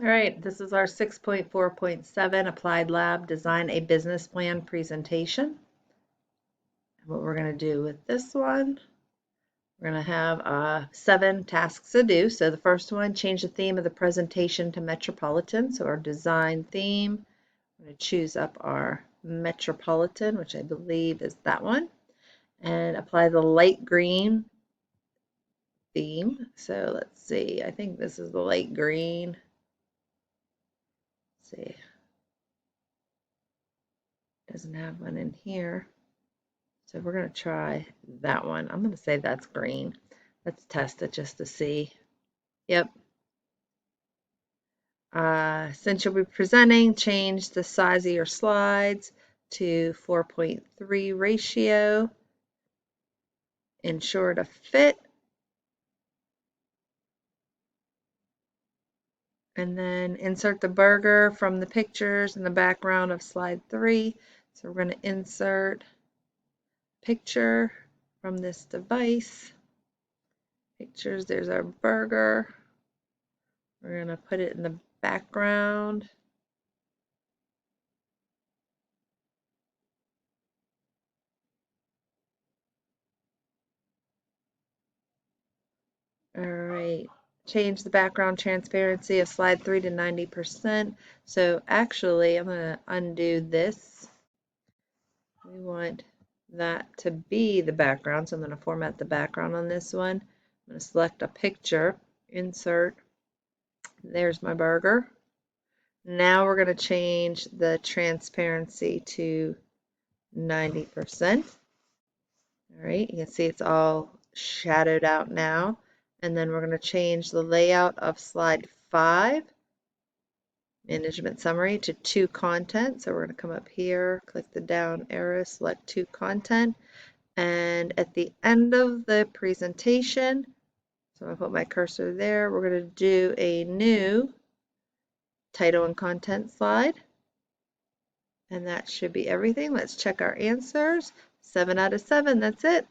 All right, this is our 6.4.7 Applied Lab Design a Business Plan presentation. What we're going to do with this one, we're going to have 7 tasks to do. So the first one, change the theme of the presentation to Metropolitan. So our design theme, we're going to choose up our Metropolitan, which I believe is that one, and apply the light green theme. So let's see, I think this is the light green. Let's see. Doesn't have one in here. So we're going to try that one. I'm going to say that's green. Let's test it just to see. Yep. Since you'll be presenting, change the size of your slides to 4.3 ratio. Ensure to fit. And then insert the burger from the pictures in the background of slide 3. So we're going to insert picture from this device. Pictures, there's our burger. We're going to put it in the background. All right, change the background transparency of slide 3 to 90%. So actually, I'm going to undo this. We want that to be the background, so I'm going to format the background on this one. I'm going to select a picture, insert. There's my burger. Now we're going to change the transparency to 90%. All right, you can see it's all shadowed out now. And then we're going to change the layout of slide 5, management summary, to to content. So we're going to come up here, click the down arrow, select to content. And at the end of the presentation, so I'm going to put my cursor there, we're going to do a new title and content slide. And that should be everything. Let's check our answers. 7 out of 7, that's it.